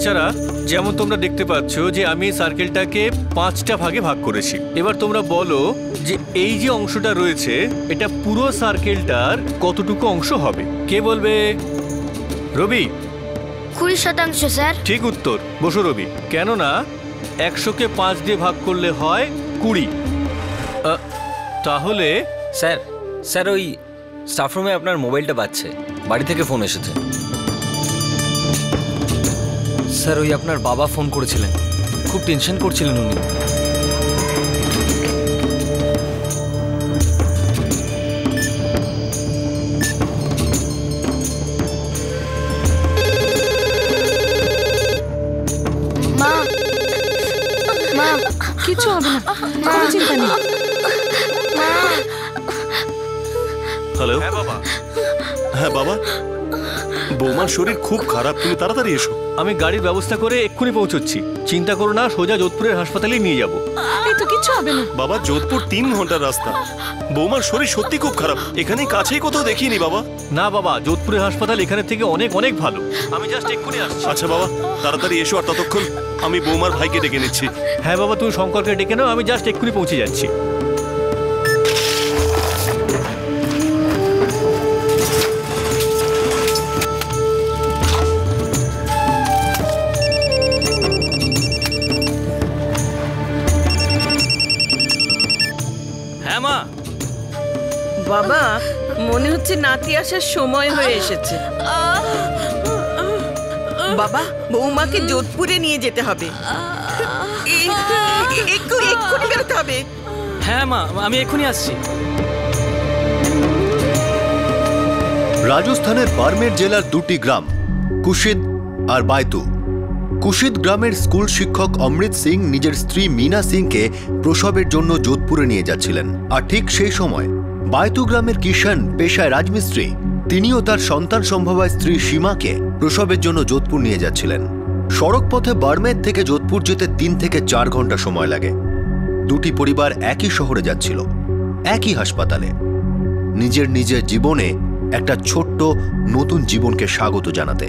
বাচ্চারা, যেমন তোমরা দেখতে পাচ্ছ যে আমি সার্কেলটাকে 5টা ভাগে ভাগ করেছি। এবার তোমরা বলো যে এই যে অংশটা রয়েছে এটা পুরো সার্কেলটার কতটুকু অংশ হবে? কে বলবে? রবি? 20% স্যার। ঠিক উত্তর। বসো রবি। কেননা 100কে 5 দিয়ে ভাগ করলে হয় 20। তাহলে স্যার ওই স্টাফ রুমে আপনার মোবাইলটা বাজছে, বাড়ি থেকে ফোন এসেছে। স্যার ওই আপনার বাবা ফোন করেছিলেন, খুব টেনশন করছিলেন উনি। মা, কিছু হবে না, কোনো চিন্তা নেই। হ্যালো। হ্যাঁ বাবা। হ্যাঁ বাবা, বৌমার শরীর খুব খারাপ, তুমি তাড়াতাড়ি এসো। আমি গাড়ির ব্যবস্থা করে এক্ষুনি পৌঁছচ্ছি। চিন্তা করো না, সোজা যোধপুরের হাসপাতালে নিয়ে যাব। এই তো কিছু হবে না বাবা, যোধপুর 3 ঘন্টার রাস্তা। বৌমার শরীর সত্যি খুব খারাপ, এখানে কাছেই কোথাও দেখিনি বাবা। না বাবা, যোধপুরের হাসপাতাল এখানে থেকে অনেক অনেক ভালো। আমি জাস্ট এক্ষুনি আসছি। আচ্ছা বাবা, তাড়াতাড়ি এসো, আর ততক্ষণ আমি বৌমার ভাইকে ডেকে নিচ্ছি। হ্যাঁ বাবা, তুমি শঙ্করকে ডেকে নাও, আমি জাস্ট এক্ষুনি পৌঁছে যাচ্ছি। হ্যাঁ মা। বাবা, মনে হচ্ছে নাতি আসার সময় হয়ে এসেছে। বাবা, বৌমাকে যোধপুরে নিয়ে যেতে হবে, এক্ষুনি বেরোতে হবে। হ্যাঁ মা, আমি এক্ষুনি আসছি। রাজস্থানের বারমের জেলার 2টি গ্রাম, কুশিদ আর বাইতু। কুশিদ গ্রামের স্কুল শিক্ষক অমৃত সিং নিজের স্ত্রী মীনা সিংকে প্রসবের জন্য যোধপুরে নিয়ে যাচ্ছিলেন। আর ঠিক সেই সময় বাইতু গ্রামের কিষান, পেশায় রাজমিস্ত্রি, তিনিও তার সন্তান সম্ভবা স্ত্রী সীমাকে প্রসবের জন্য যোধপুর নিয়ে যাচ্ছিলেন। সড়ক পথে বারমের থেকে যোধপুর যেতে 3 থেকে 4 ঘন্টা সময় লাগে। দুটি পরিবার একই শহরে যাচ্ছিল, একই হাসপাতালে, নিজের নিজের জীবনে একটা ছোট্ট নতুন জীবনকে স্বাগত জানাতে।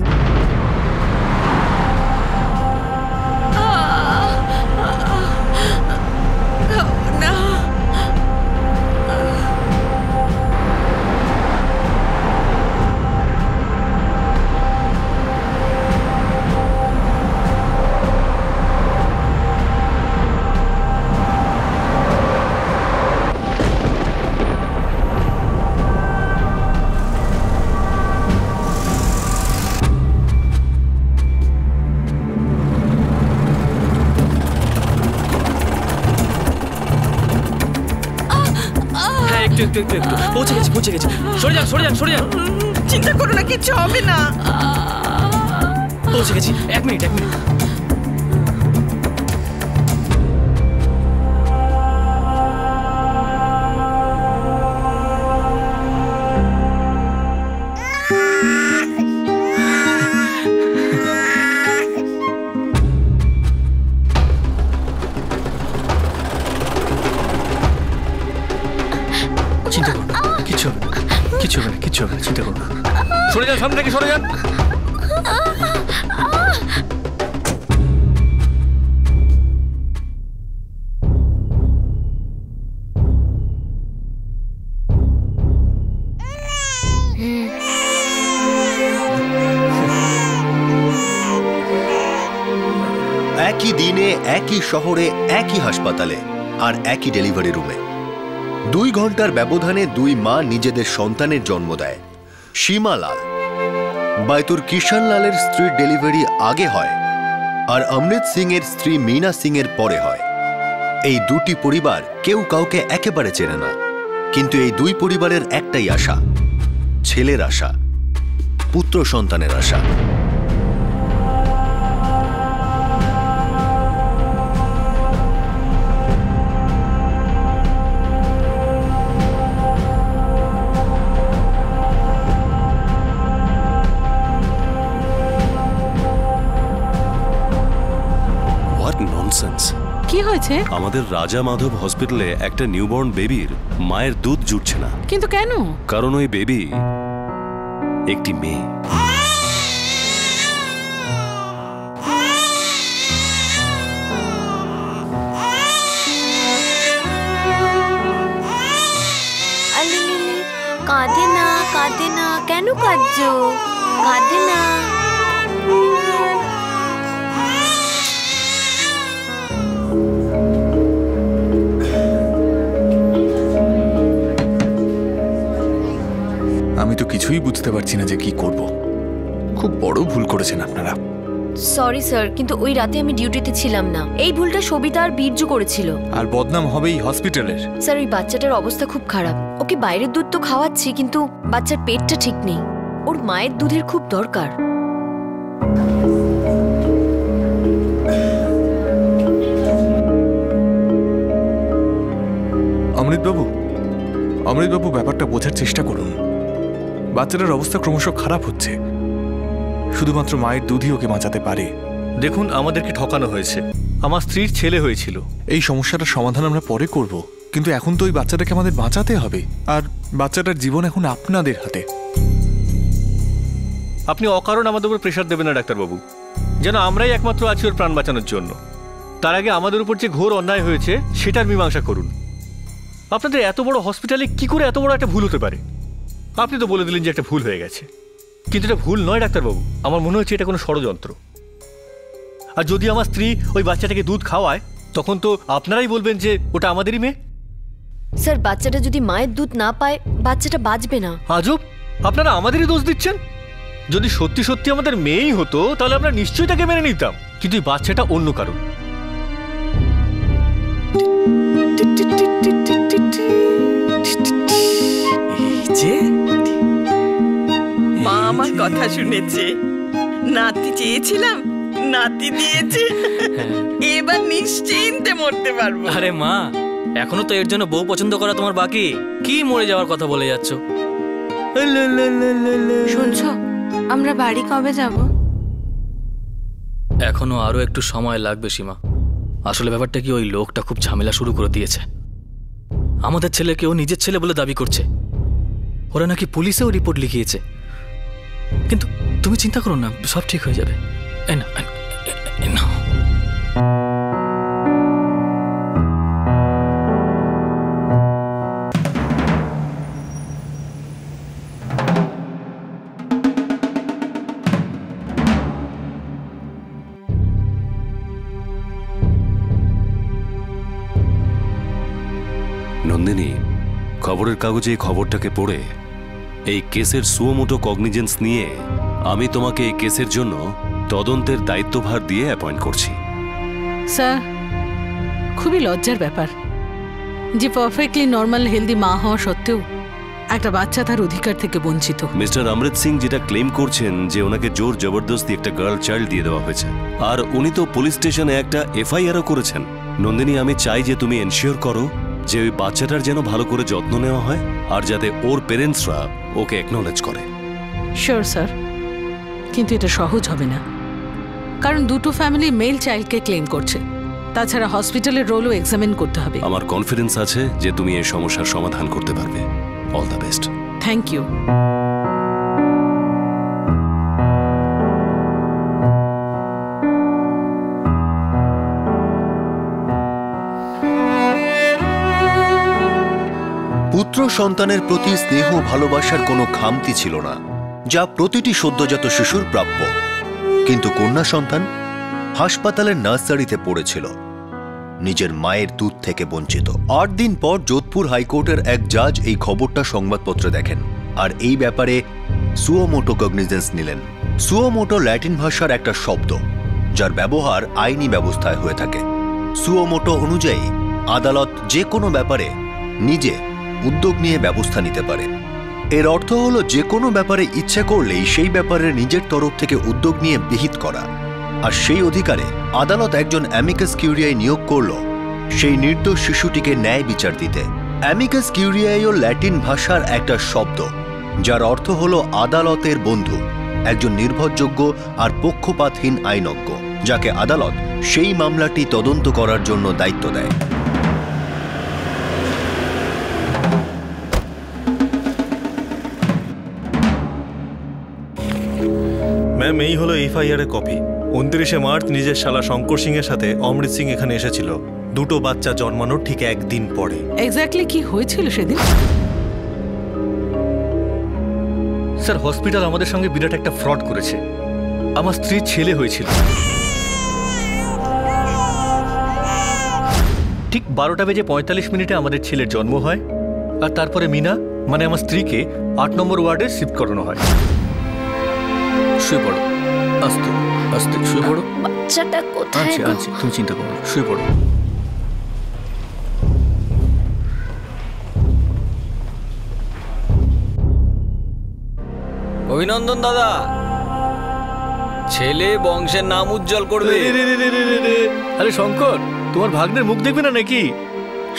একটু পৌঁছে গেছি। সরে যান। চিন্তা করো না, কিছু হবে না। পৌঁছে গেছি, 1 মিনিট। কিচ্ছু হবে না, চিন্তা করো না। সরে যান, সামনে থেকে সরে যান। একই দিনে, একই শহরে, একই হাসপাতালে, আর একই ডেলিভারি রুমে 2 ঘন্টার ব্যবধানে 2 মা নিজেদের সন্তানের জন্ম দেয়। সীমা লাল, বাইতুর কিষান লালের স্ত্রীর ডেলিভারি আগে হয়, আর অমৃত সিং এর স্ত্রী মীনা সিং এর পরে হয়। এই দুটি পরিবার কেউ কাউকে একেবারে চেনে না, কিন্তু এই 2 পরিবারের একটাই আশা, ছেলের আশা, পুত্র সন্তানের আশা। কি হয়েছে? আমাদের রাজা মাধব হসপিটালে একটা নিউবর্ন বেবির মায়ের দুধ জুটছে না। কিন্তু কেন? কারণ ওই বেবি একটি মেয়ে। কাঁদে না কেন কাঁদছো? কাঁদে না। আমি তো কিছুই বুঝতে পারছি না যে কি করব। খুব বড় ভুল করেছেন আপনারা। সরি স্যার, কিন্তু ওই রাতে আমি ডিউটিতে ছিলাম না। এই ভুলটা সবিতা আর বীর্য করেছিল। আর বদনাম হবে এই হসপিটালের। স্যার, ওই বাচ্চাটার অবস্থা খুব খারাপ। ওকে বাইরের দুধ তো খাওয়াচ্ছি, কিন্তু বাচ্চার পেটটা ঠিক নেই। ওর মায়ের দুধের খুব দরকার। অমৃতবাবু, ব্যাপারটা বোঝার চেষ্টা করুন। বাচ্চাটার অবস্থা ক্রমশ খারাপ হচ্ছে। শুধুমাত্র মায়ের দুধই ওকে বাঁচাতে পারে। দেখুন, আমাদেরকে ঠকানো হয়েছে। আমার স্ত্রীর ছেলে হয়েছিল। এই সমস্যাটার সমাধান আমরা পরে করব, কিন্তু এখন তো ওই বাচ্চাটাকে আমাদের বাঁচাতে হবে। আর বাচ্চাটার জীবন এখন আপনাদের হাতে। আপনি অকারণ আমাদের উপর প্রেশার দেবেন না ডাক্তারবাবু। যেন আমরাই একমাত্র আছি ওর প্রাণ বাঁচানোর জন্য। তার আগে আমাদের উপর যে ঘোর অন্যায় হয়েছে সেটার মীমাংসা করুন। আপনাদের এত বড় হসপিটালে কি করে এত বড় একটা ভুল হতে পারে? আপনি তো বলে দিলেন যে একটা ভুল হয়ে গেছে, কিন্তু এটা ভুল নয় ডাক্তারবাবু। আমার মনে হচ্ছে এটা কোনো ষড়যন্ত্র। আর যদি আমার স্ত্রী ওই বাচ্চাটাকে দুধ খাওয়ায়, তখন তো আপনারাই বলবেন যে ওটা আমাদেরই মেয়ে। স্যার, বাচ্চাটা যদি মায়ের দুধ না পায়, বাচ্চাটা বাঁচবে না। আজব, আপনারা আমাদেরই দোষ দিচ্ছেন। যদি সত্যি সত্যি আমাদের মেয়েই হতো তাহলে আমরা নিশ্চয়ই তাকে মেনে নিতাম, কিন্তু এই বাচ্চাটা অন্য কারণ। মা আমার কথা শুনেছে। নাতি চেয়েছিলাম, নাতি দিয়েছে। এবার নিশ্চিন্তে মরতে পারবো। আরে মা, এখনো তো এর জন্য বউ পছন্দ করা তোমার বাকি। কি মরে যাওয়ার কথা বলে যাচ্ছ? শুনছো, আমরা বাড়ি কবে যাব? এখনো আরো একটু সময় লাগবে সীমা। আসলে ব্যাপারটা কি, ওই লোকটা খুব ঝামেলা শুরু করে দিয়েছে। আমাদের ছেলেকেও নিজের ছেলে বলে দাবি করছে। ওরা নাকি পুলিশেও রিপোর্ট লিখিয়েছে। কিন্তু তুমি চিন্তা করো না, সব ঠিক হয়ে যাবে। এই না, এই নাও। নন্দিনী, খবরের কাগজে এই খবরটাকে পড়ে এই কেসের সুমোটো কগনিজেন্স নিয়ে আমি তোমাকে এই কেসের জন্য তদন্তের দায়িত্বভার দিয়ে অ্যাপয়েন্ট করছি। স্যার, খুবই লজ্জার ব্যাপার যে পারফেক্টলি নর্মাল হেলদি মা হওয়া সত্ত্বেও একটা বাচ্চা তার অধিকার থেকে বঞ্চিত। মিস্টার অমৃত সিং যেটা ক্লেম করছেন যে ওনাকে জোর জবরদস্তি একটা গার্ল চাইল্ড দিয়ে দেওয়া হয়েছে, আর উনি তো পুলিশ স্টেশনে একটা এফআইআরও করেছেন। নন্দিনী, আমি চাই যে তুমি এনশিওর করো যে ওই বাচ্চাটার যেন ভালো করে যত্ন নেওয়া হয়, আর যাতে ওর পেরেন্টসরা ওকে অ্যাকনলেজ করে। শিওর স্যার, কিন্তু এটা সহজ হবে না, কারণ দুটো ফ্যামিলি মেল চাইল্ডকে ক্লেম করছে। তাছাড়া হসপিটালের রোলও এক্সামিন করতে হবে। আমার কনফিডেন্স আছে যে তুমি এই সমস্যার সমাধান করতে পারবে। All the best. Thank you. পুত্র সন্তানের প্রতি স্নেহ ভালোবাসার কোনো খামতি ছিল না, যা প্রতিটি সদ্যজাত শিশুর প্রাপ্য। কিন্তু কন্যা সন্তান হাসপাতালের নার্সারিতে পড়েছিল, নিজের মায়ের দুধ থেকে বঞ্চিত। ৮ দিন পর যোধপুর হাইকোর্টের এক জাজ এই খবরটা সংবাদপত্রে দেখেন, আর এই ব্যাপারে সুওমোটো কগনিজেন্স নিলেন। সুওমোটো ল্যাটিন ভাষার একটা শব্দ, যার ব্যবহার আইনি ব্যবস্থায় হয়ে থাকে। সুওমোটো অনুযায়ী আদালত যে কোনো ব্যাপারে নিজে উদ্যোগ নিয়ে ব্যবস্থা নিতে পারে। এর অর্থ হলো যে কোনো ব্যাপারে ইচ্ছে করলেই সেই ব্যাপারে নিজের তরফ থেকে উদ্যোগ নিয়ে বিহিত করা। আর সেই অধিকারে আদালত একজন অ্যামিকাস কিউরিয়াই নিয়োগ করল সেই নির্দোষ শিশুটিকে ন্যায় বিচার দিতে। অ্যামিকাস কিউরিয়াইও ল্যাটিন ভাষার একটা শব্দ, যার অর্থ হলো আদালতের বন্ধু, একজন নির্ভরযোগ্য আর পক্ষপাতহীন আইনজ্ঞ, যাকে আদালত সেই মামলাটি তদন্ত করার জন্য দায়িত্ব দেয়। ম্যাম, এই হলো এফআইআর এর কপি। 29শে মার্চ নিজের শালা শঙ্কর সিং এর সাথে অমৃত সিং এখানে এসেছিল, দুটো বাচ্চা জন্মানোর ঠিক একদিন পরে। এক্স্যাক্টলি কি হয়েছিল সেদিন? স্যার হসপিটাল আমাদের সঙ্গে বিরাট একটা ফ্রড করেছে। আমার স্ত্রীর ছেলে হয়েছিল, ঠিক 12:45 আমাদের ছেলের জন্ম হয়, আর তারপরে মিনা মানে আমার স্ত্রীকে 8 নম্বর ওয়ার্ডে শিফট করানো হয়। শুয়ে পড়ো, আস্তে আস্তে শুয়ে পড়ো। বাচ্চাটা কোথায় গো? আচ্ছা তুমি চিন্তা করো না, শুয়ে পড়ো। অভিনন্দন দাদা, ছেলে বংশের নাম উজ্জ্বল করবে। আরে শঙ্কর, তোমার ভাগ্নের মুখ দেখবে না নাকি?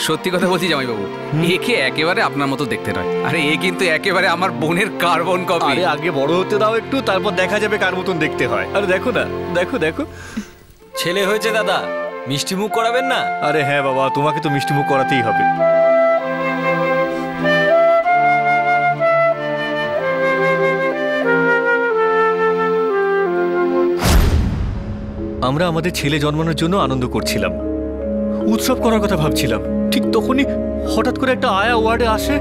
সত্যি কথা বলছি জামাইবাবু, একে একেবারে আপনার মতো দেখতে নয়। আরে এ কিন্তু একেবারে আমার বোনের কার্বন কপি। আরে আগে বড় হতে দাও একটু, তারপর দেখা যাবে কার মতন দেখতে হয়। আরে দেখো না, দেখো দেখো ছেলে হয়েছে দাদা, মিষ্টি মুখ করাবেন না? আরে হ্যাঁ বাবা, তোমাকে তো মিষ্টি মুখ করাতেই হবে। আমরা আমাদের ছেলে জন্মানোর জন্য আনন্দ করছিলাম, উৎসব করার কথা ভাবছিলাম। ঠিক তখনই হঠাৎ করে একটা আয়া ওয়ার্ডে আসে।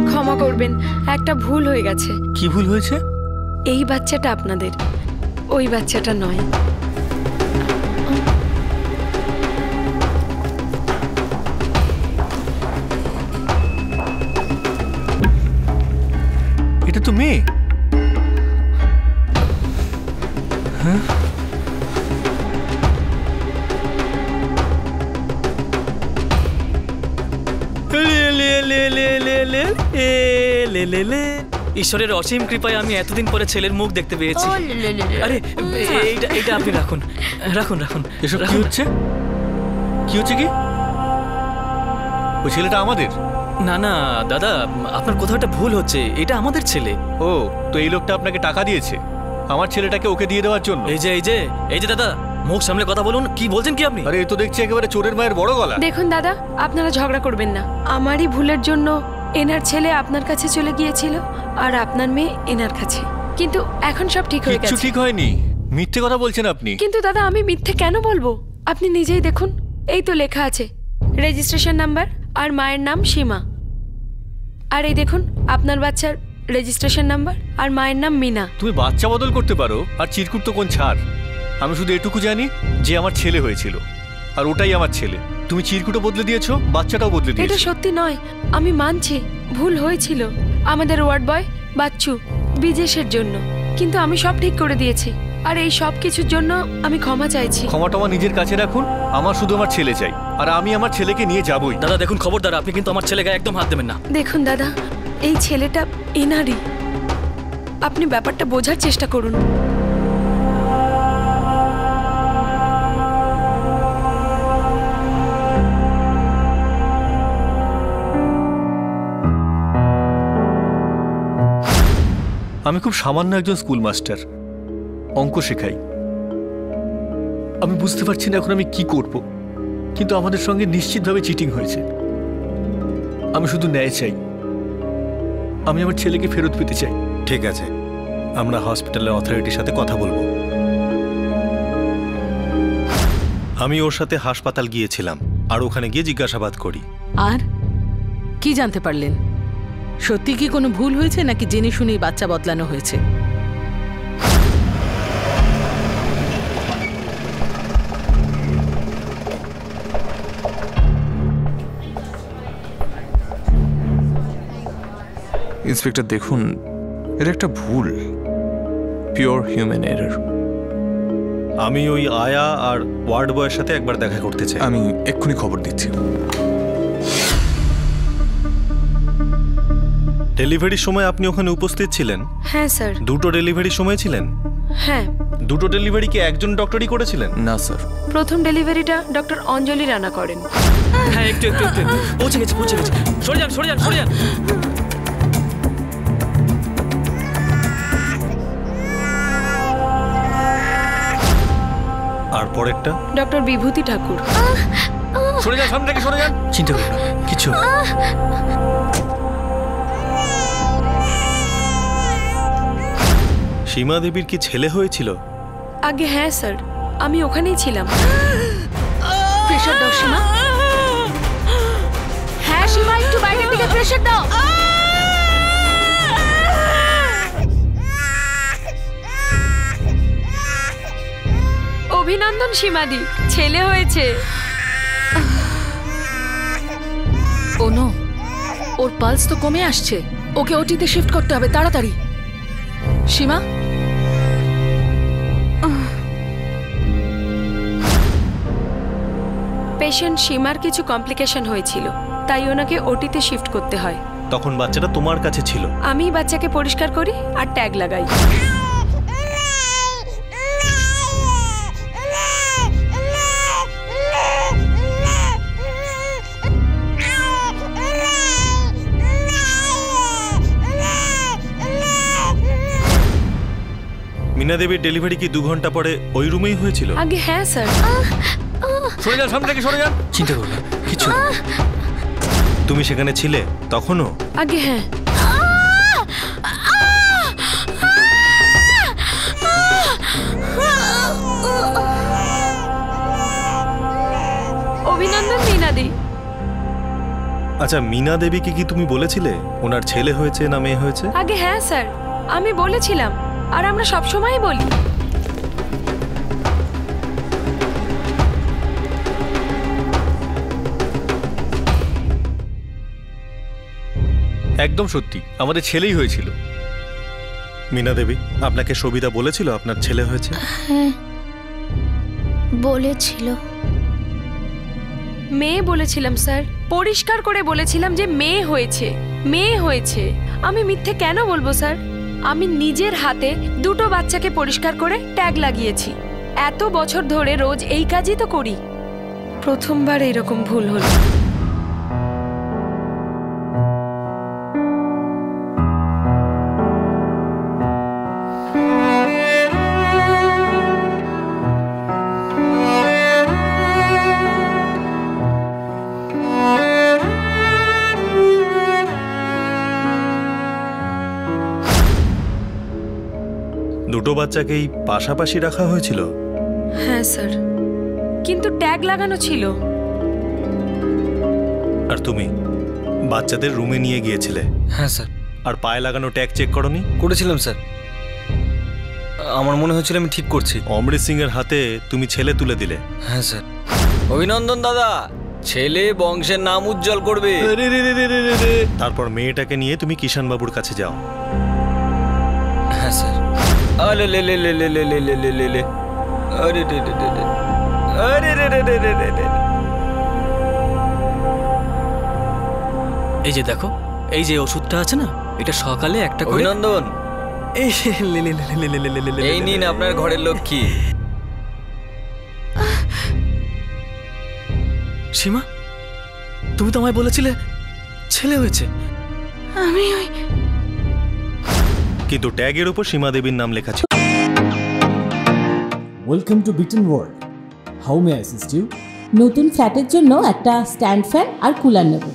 ক্ষমা করবেন, একটা ভুল হয়ে গেছে। কি ভুল হয়েছে? এই বাচ্চাটা আপনাদের, ওই বাচ্চাটা নয়। এটা তো মেয়ে। হ্যাঁ, ঈশ্বরের অসীম কৃপায় আমি এতদিন পরে ছেলের মুখ দেখতে পেয়েছি। আরে এইটা আপনি রাখুন রাখুন রাখুন। এসব কি হচ্ছে? কি হচ্ছে কি? ওই ছেলেটা আমাদের? না না দাদা, আপনার কোথাও একটা ভুল হচ্ছে, এটা আমাদের ছেলে। ও, তো এই লোকটা আপনাকে টাকা দিয়েছে আমার ছেলেটাকে ওকে দিয়ে দেওয়ার জন্য? এই যে দাদা, মুখ সামলে কথা বলুন, কি বলছেন কি আপনি? আরে এ তো দেখছি একেবারে চোরের মায়ের বড় গলা। দেখুন দাদা, আপনারা ঝগড়া করবেন না। আমারই ভুলের জন্য এনার ছেলে আপনার কাছে চলে গিয়েছিল, আর আপনার মেয়ে এনার কাছে। কিন্তু এখন সব ঠিক হয়ে কিছু গেছে। ঠিক হয়নি, মিথ্যে কথা বলছেন আপনি। কিন্তু দাদা, আমি মিথ্যে কেন বলবো? আপনি নিজেই দেখুন, এই তো লেখা আছে রেজিস্ট্রেশন নাম্বার, আর মায়ের নাম সীমা। আর এই দেখুন আপনার বাচ্চার রেজিস্ট্রেশন নাম্বার, আর মায়ের নাম মিনা। তুমি বাচ্চা বদল করতে পারো, আর চিরকুট তো কোন ছাড়। আমি শুধু এটুকু জানি যে আমার ছেলে হয়েছিল, আর ওটাই আমার ছেলে। তুমি চিরকুটও বদলে দিয়েছো, বাচ্চাটাও বদলে এটা দিয়েছো। সত্যি নয়, আমি মানছি ভুল হয়েছিল আমাদের ওয়ার্ড বয় বাচ্চু বিজেশের জন্য, কিন্তু আমি সব ঠিক করে দিয়েছি। আর এই সব কিছুর জন্য আমি ক্ষমা চাইছি। ক্ষমাটা আমার নিজের কাছে রাখুন, আমার শুধু আমার ছেলে চাই, আর আমি আমার ছেলেকে নিয়ে যাবই। দাদা দেখুন, খবরদার, আপনি কিন্তু আমার ছেলেকে একদম হাত দেবেন না। দেখুন দাদা, এই ছেলেটা এনারই, আপনি ব্যাপারটা বোঝার চেষ্টা করুন। আমি খুব সামান্য একজন স্কুল মাস্টার, অঙ্ক শেখাই। আমি বুঝতে পারছি না এখন আমি কি করব, কিন্তু আমাদের সঙ্গে নিশ্চিতভাবে চিটিং হয়েছে। আমি শুধু ন্যায় চাই, আমি আমার ছেলেকে ফেরত পেতে চাই। ঠিক আছে, আমরা হসপিটালের অথরিটির সাথে কথা বলবো। আমি ওর সাথে হাসপাতাল গিয়েছিলাম, আর ওখানে গিয়ে জিজ্ঞাসাবাদ করি। আর কি জানতে পারলেন? সত্যি কি কোনো ভুল হয়েছে, নাকি জেনে শুনেই বাচ্চা বদলানো হয়েছে? ইন্সপেক্টর দেখুন, এটা একটা ভুল, পিওর হিউম্যান এরর। আমি ওই আয়া আর ওয়ার্ড বয়ের সাথে একবার দেখা করতে চাই। আমি এক্ষুনি খবর দিচ্ছি। ডেলিভারির সময় আপনি ওখানে উপস্থিত ছিলেন? হ্যাঁ স্যার। দুটো ডেলিভারির সময় ছিলেন? হ্যাঁ। দুটো ডেলিভারি কি একজন ডক্টরই করেছিলেন? না স্যার, প্রথম ডেলিভারিটা ডক্টর অঞ্জলি রানা করেন। হ্যাঁ, একটু পৌঁছে গেছে। সরে যান। আর পরেরটা? ডক্টর বিভূতি ঠাকুর। সরে যান, সামনে থেকে সরে যান। চিন্তা করুন না, কিছু সীমা দেবীর কি ছেলে হয়েছিল? আগে হ্যাঁ স্যার, আমি ওখানেই ছিলাম। প্রেশার দাও সীমা। সীমা একটু বাইরের দিকে প্রেসার দাও। অভিনন্দন সীমাদি, ছেলে হয়েছে। ওনো, ওর পালস তো কমে আসছে, ওকে ওটিতে শিফট করতে হবে তাড়াতাড়ি। সীমা, পেশেন্ট সীমার কিছু কমপ্লিকেশন হয়েছিল, তাই ওনাকে ওটিতে শিফট করতে হয়। তখন বাচ্চাটা তোমার কাছে ছিল। আমি বাচ্চাকে পরিষ্কার করি আর ট্যাগ লাগাই। মিনা দেবীর ডেলিভারি কি 2 ঘন্টা পরে ওই রুমেই হয়েছিল? আগে হ্যাঁ স্যার। সরে যান, সামনে থেকে সরে যান। চিন্তা করো না, কিছু না। তুমি সেখানে ছিলে তখনও? আগে হ্যাঁ। অভিনন্দন মিনাদি। আচ্ছা, মিনা দেবীকে কি তুমি বলেছিলে ওনার ছেলে হয়েছে না মেয়ে হয়েছে? আগে হ্যাঁ স্যার, আমি বলেছিলাম, আর আমরা সবসময় বলি। একদম সত্যি, আমাদের ছেলেই হয়েছিল। মিনা দেবী, আপনাকে সবিতা বলেছিল আপনার ছেলে হয়েছে? হ্যাঁ বলেছিল। মেয়ে বলেছিলাম স্যার, পরিষ্কার করে বলেছিলাম যে মেয়ে হয়েছে, মেয়ে হয়েছে। আমি মিথ্যে কেন বলবো স্যার? আমি নিজের হাতে 2টো বাচ্চাকে পরিষ্কার করে ট্যাগ লাগিয়েছি। এত বছর ধরে রোজ এই কাজই তো করি, প্রথমবার এরকম ভুল হলো। দুটো বাচ্চাকেই পাশাপাশি রাখা হয়েছিল? হ্যাঁ স্যার, কিন্তু ট্যাগ লাগানো ছিল। আর তুমি বাচ্চাদের রুমে নিয়ে গিয়েছিলে? হ্যাঁ স্যার। আর পায়ে লাগানো ট্যাগ চেক করনি? করেছিলাম স্যার, আমার মনে হচ্ছিল আমি ঠিক করছি। অমৃত সিং এর হাতে তুমি ছেলে তুলে দিলে? হ্যাঁ স্যার। অভিনন্দন দাদা, ছেলে বংশের নাম উজ্জ্বল করবে। তারপর মেয়েটাকে নিয়ে তুমি কিষান বাবুর কাছে যাও? হ্যাঁ স্যার। আরে লে লে লে লে লে লে লে লে লে লে, আরে রে রে রে রে, আরে রে রে রে রে রে রে। এই যে দেখো, এই যে ওষুধটা আছে না, এটা সকালে একটা করে। অভিনন্দন, এই লে লে লে লে লে লে লে লে। এই নিন আপনার ঘরের লক্ষ্মী। সীমা, তুমি তো আমায় বলেছিলে ছেলে হয়েছে। আমি ওই কিন্তু ট্যাগের উপর সীমা দেবীর নাম লেখা ছিল। Welcome to Beaton world, how may I assist you? নতুন ফ্ল্যাটের জন্য একটা স্ট্যান্ড ফ্যান আর কুলার নেব।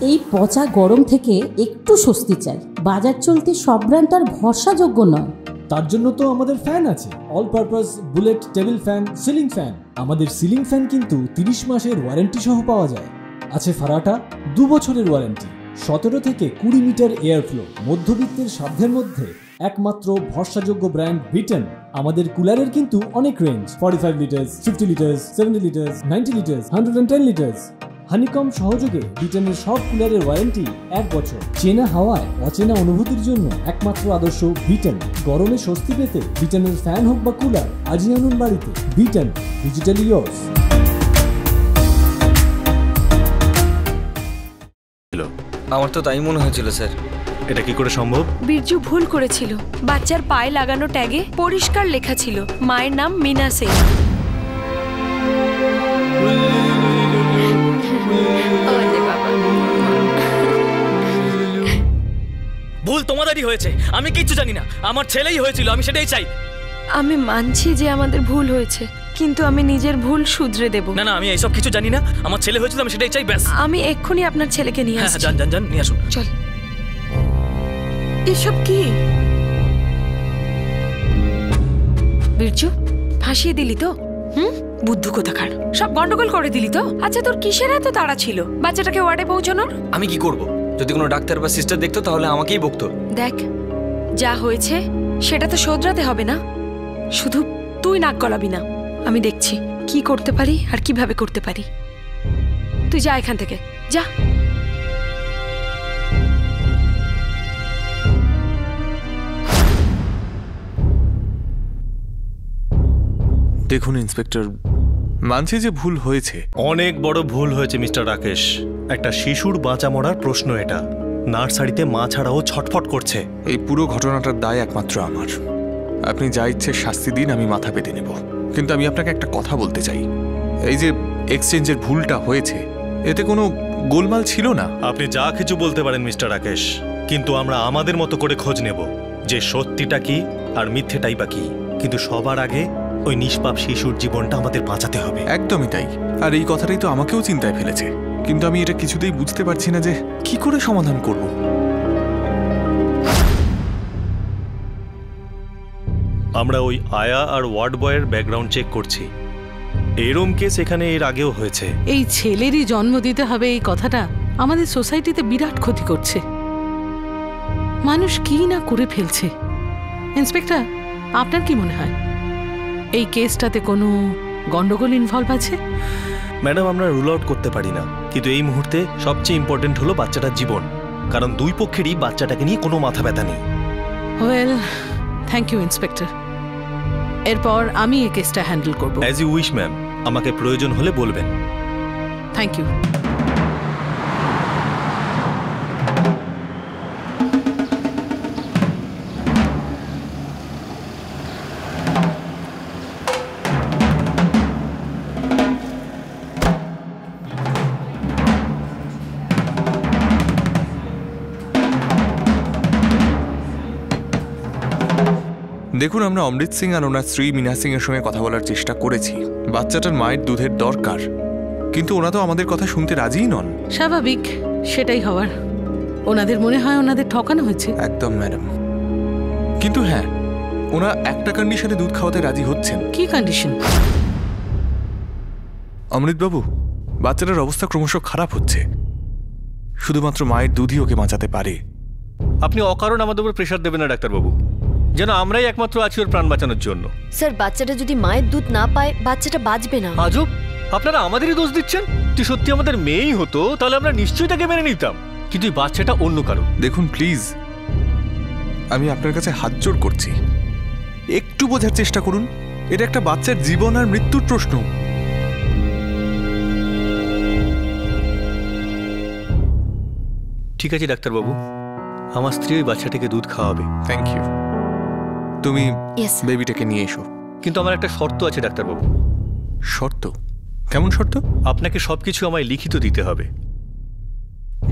এই পচা গরম থেকে একটু স্বস্তি চাই। বাজার চলতে সব ব্র্যান্ড আর ভরসাযোগ্য নয়। তার জন্য তো আমাদের ফ্যান আছে, all purpose bullet table fan, ceiling fan. আমাদের সিলিং ফ্যান কিন্তু 30 মাসের ওয়ারেন্টি সহ পাওয়া যায়। আছে ফারাটা 2 বছরের ওয়ারেন্টি, 17 থেকে 20 মিটার এয়ার ফ্লো, মধ্যবিত্তের সাধ্যের মধ্যে একমাত্র ভরসাযোগ্য ব্র্যান্ড বিটন। আমাদের কুলারের কিন্তু অনেক range, 45 litres, 50 litres, 70 litres, 90 litres, 110 litres. Honeycomb সহযোগে বিটনের সব কুলারের ওয়ারেন্টি 1 বছর। চেনা হাওয়ায় অচেনা অনুভূতির জন্য একমাত্র আদর্শ বিটন। গরমে স্বস্তি পেতে বিটনের ফ্যান হোক বা কুলার, আজই আনুন বাড়িতে। Vuitton, digitally yours. আমার তো তাই মনে হয়েছিল স্যার। এটা কি করে সম্ভব? বিরজু ভুল করেছিল। বাচ্চার পায়ে লাগানো ট্যাগে পরিষ্কার লেখা ছিল মায়ের নাম মিনা সিং। ভুল তোমাদেরই হয়েছে, আমি কিচ্ছু জানি না। আমার ছেলেই হয়েছিল, আমি সেটাই চাই। আমি মানছি যে আমাদের ভুল হয়েছে, কিন্তু আমি নিজের ভুল শুধরে দেব। না না, আমি এইসব কিছু জানি না। আমার ছেলে হয়েছিল, আমি সেটাই চাই, ব্যাস। আমি এক্ষুনি আপনার ছেলেকে নিয়ে আসছি। যান যান যান, নিয়ে আসুন। চল। এসব কি বিরজু? ফাঁসিয়ে দিলি তো? বুদ্ধ কোথাকার, সব গন্ডগোল করে দিলি তো। আচ্ছা তোর কিসের এত তাড়া ছিল বাচ্চাটাকে ওয়ার্ডে পৌঁছানোর? আমি কি করব? যদি কোনো ডাক্তার বা সিস্টার দেখতো তাহলে আমাকেই বকতো। দেখ, যা হয়েছে সেটা তো শোধরাতে হবে না, শুধু তুই নাক গলাবি না। আমি দেখছি কি করতে পারি আর কিভাবে করতে পারি। তুই যা এখান থেকে, যা। দেখুন ইন্সপেক্টর, মানছি যে ভুল হয়েছে। অনেক বড় ভুল হয়েছে মিস্টার রাকেশ। একটা শিশুর বাঁচা মরার প্রশ্ন এটা। নার্সারিতে মা ছাড়াও ছটফট করছে। এই পুরো ঘটনাটার দায় একমাত্র আমার। আপনি যা ইচ্ছে শাস্তি দিন, আমি মাথা পেতে নেব। কিন্তু আমি আপনাকে একটা কথা বলতে চাই, এই যে এক্সচেঞ্জের ভুলটা হয়েছে, এতে কোনো গোলমাল ছিল না। আপনি যা কিছু বলতে পারেন মিস্টার রাকেশ, কিন্তু আমরা আমাদের মতো করে খোঁজ নেব যে সত্যিটা কি আর মিথ্যেটাই বা কি। কিন্তু সবার আগে ওই নিষ্পাপ শিশুর জীবনটা আমাদের বাঁচাতে হবে। একদমই তাই। আর এই কথাটাই তো আমাকেও চিন্তায় ফেলেছে। কিন্তু আমি এটা কিছুতেই বুঝতে পারছি না যে কি করে সমাধান করব। আমরা ওই আয়া আর ওয়ার্ড বয়ের ব্যাকগ্রাউন্ড চেক করছি। এরম কেস এখানে এর আগেও হয়েছে। এই ছেলেরই জন্ম দিতে হবে এই কথাটা আমাদের সোসাইটিতে বিরাট ক্ষতি করছে। মানুষ কি না করে ফেলছে। ইন্সপেক্টর, আপনার কি মনে হয় এই কেসটাতে কোনো গন্ডগোল ইনভলভ আছে? ম্যাডাম, আমরা রুল আউট করতে পারি না, কিন্তু এই মুহূর্তে সবচেয়ে ইম্পর্টেন্ট হলো বাচ্চাটার জীবন। কারণ দুই পক্ষেরই বাচ্চাটাকে নিয়ে কোনো মাথা ব্যথা নেই। Well, thank you inspector. এরপর আমি এই কেসটা হ্যান্ডেল করব। As you wish ma'am. আমাকে প্রয়োজন হলে বলবেন। Thank you. দেখুন, আমরা অমৃত সিং আর ওনার স্ত্রী মীনা সিং এর সঙ্গে কথা বলার চেষ্টা করেছি। বাচ্চাটার মায়ের দুধের দরকার, কিন্তু ওনা তো আমাদের কথা শুনতে রাজিই নন। স্বাভাবিক, সেটাই হওয়ার। ওনাদের মনে হয় ওনাদের ঠকানো হয়েছে। একদম ম্যাডাম। কিন্তু হ্যাঁ, ওনা একটা কন্ডিশনে দুধ খাওয়াতে রাজি হচ্ছেন। কি কন্ডিশন? অমৃতবাবু, বাচ্চাটার অবস্থা ক্রমশ খারাপ হচ্ছে। শুধুমাত্র মায়ের দুধই ওকে বাঁচাতে পারে। আপনি অকারণ আমাদের উপর প্রেশার দেবেন না ডাক্তারবাবু, যেন আমরাই একমাত্র আছি ওর প্রাণ বাঁচানোর জন্য। স্যার, বাচ্চাটা যদি মায়ের দুধ না পায় বাচ্চাটা বাঁচবে না। আজব, আপনারা আমাদেরই দোষ দিচ্ছেন। তুই সত্যি আমাদের মেয়েই হতো তাহলে আমরা নিশ্চয়ই তাকে মেনে নিতাম, কিন্তু এই বাচ্চাটা অন্য কারো। দেখুন প্লিজ, আমি আপনার কাছে হাত জোড় করছি, একটু বোঝার চেষ্টা করুন। এটা একটা বাচ্চার জীবন আর মৃত্যুর প্রশ্ন। ঠিক আছে ডাক্তারবাবু, আমার স্ত্রী ওই বাচ্চাটাকে দুধ খাওয়াবে। Thank you. তুমি বেবিটাকে নিয়ে এসো। কিন্তু আমার একটা শর্ত আছে ডাক্তারবাবু। শর্ত? কেমন শর্ত? আপনাকে সবকিছু আমায় লিখিত দিতে হবে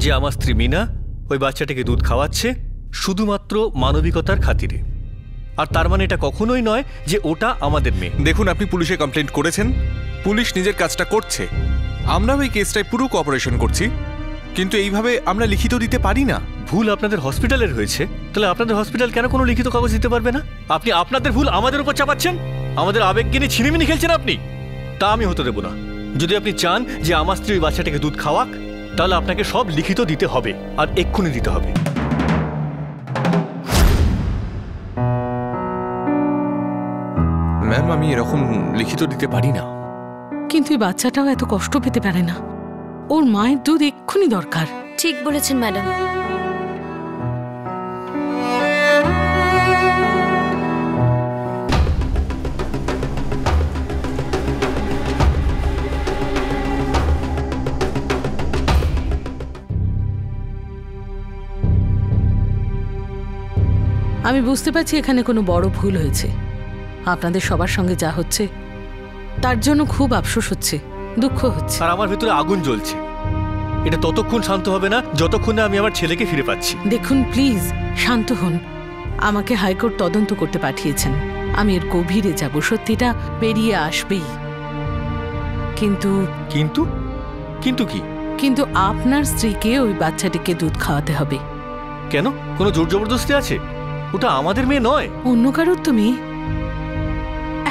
যে আমার স্ত্রী মীনা ওই বাচ্চাটাকে দুধ খাওয়াচ্ছে শুধুমাত্র মানবিকতার খাতিরে। আর তার মানে এটা কখনোই নয় যে ওটা আমাদের মেয়ে। দেখুন, আপনি পুলিশে কমপ্লেন্ট করেছেন, পুলিশ নিজের কাজটা করছে। আমরা ওই কেসটায় পুরো কোঅপারেশন করছি, কিন্তু এইভাবে আমরা লিখিত দিতে পারি না। ভুল আপনাদের হসপিটালের হয়েছে, তাহলে আপনাদের হসপিটাল কেন কোনো লিখিত কাগজ দিতে পারবে না? আপনি আপনাদের ভুল আমাদের উপর চাপাচ্ছেন, আমাদের আবেগকে নিয়ে ছিনিমিনি খেলছেন আপনি। তা আমি হতে দেব না। যদি আপনি চান যে আমার স্ত্রী ওই বাচ্চাটাকে দুধ খাওয়াক, তাহলে আপনাকে সব লিখিত দিতে হবে, আর এক্ষুনি দিতে হবে। ম্যাম, আমি এরকম লিখিত দিতে পারি না। কিন্তু এই বাচ্চাটাও এত কষ্ট পেতে পারে না। ওর মায়ের দুধ এক্ষুনি দরকার। ঠিক বলেছেন ম্যাডাম। আমি বুঝতে পারছি এখানে কোনো বড় ভুল হয়েছে। আপনাদের সবার সঙ্গে যা হচ্ছে তার জন্য খুব আফসোস হচ্ছে, দুঃখ হচ্ছে। আর আমার ভিতরে আগুন জ্বলছে। এটা ততক্ষণ শান্ত হবে না যতক্ষণ না আমি আমার ছেলেকে ফিরে পাচ্ছি। দেখুন প্লিজ, শান্ত হন। আমাকে হাইকোর্ট তদন্ত করতে পাঠিয়েছেন, আমি এর গভীরে যাব, সত্যিটা বেরিয়ে আসবেই। কিন্তু কিন্তু কিন্তু কি? কিন্তু আপনার স্ত্রীকে ওই বাচ্চাটিকে দুধ খাওয়াতে হবে। কেন? কোনো জোর জবরদস্তি আছে? ওটা আমাদের মেয়ে নয়, অন্য কারোর। তুমি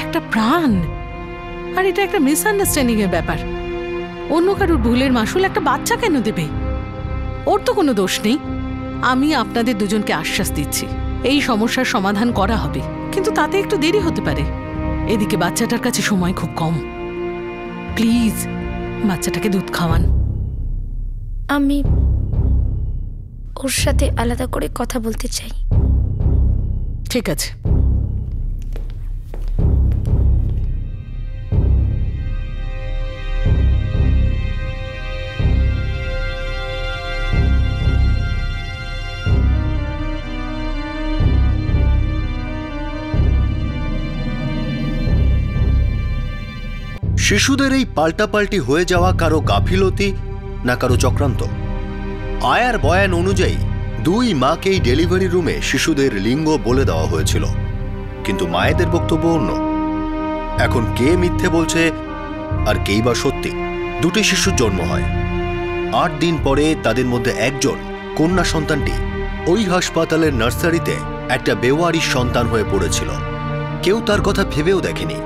একটা প্রাণ, আর এটা একটা মিসআন্ডারস্ট্যান্ডিং এর ব্যাপার। অন্য কারোর ভুলের মাসুল একটা বাচ্চা কেন দেবে? ওর তো কোনো দোষ নেই। আমি আপনাদের দুজনকে আশ্বাস দিচ্ছি, এই সমস্যার সমাধান করা হবে, কিন্তু তাতে একটু দেরি হতে পারে। এদিকে বাচ্চাটার কাছে সময় খুব কম। প্লিজ বাচ্চাটাকে দুধ খাওয়ান। আমি ওর সাথে আলাদা করে কথা বলতে চাই। ঠিক আছে। শিশুদের এই পাল্টাপাল্টি হয়ে যাওয়া কারো গাফিলতি না কারো চক্রান্ত? আয়ার বয়ান অনুযায়ী 2 মাকেই ডেলিভারি রুমে শিশুদের লিঙ্গ বলে দেওয়া হয়েছিল, কিন্তু মায়েদের বক্তব্য অন্য। এখন কে মিথ্যে বলছে আর কেই বা সত্যি? 2টি শিশুর জন্ম হয়। 8 দিন পরে তাদের মধ্যে একজন, কন্যা সন্তানটি, ওই হাসপাতালের নার্সারিতে একটা বেওয়ারিশ সন্তান হয়ে পড়েছিল। কেউ তার কথা ভেবেও দেখেনি।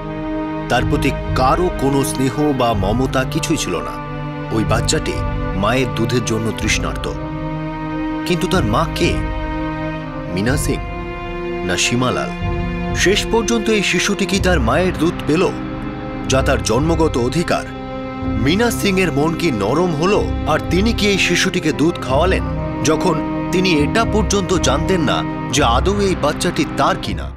তার প্রতি কারো কোনো স্নেহ বা মমতা কিছুই ছিল না। ওই বাচ্চাটি মায়ের দুধের জন্য তৃষ্ণার্ত। কিন্তু তার মা কে? মীনা সিং না সীমালাল? শেষ পর্যন্ত এই শিশুটি কি তার মায়ের দুধ পেল, যা তার জন্মগত অধিকার? মীনা সিং এর মন কি নরম হলো আর তিনি কি এই শিশুটিকে দুধ খাওয়ালেন, যখন তিনি এটা পর্যন্ত জানতেন না যে আদৌ এই বাচ্চাটি তার কিনা?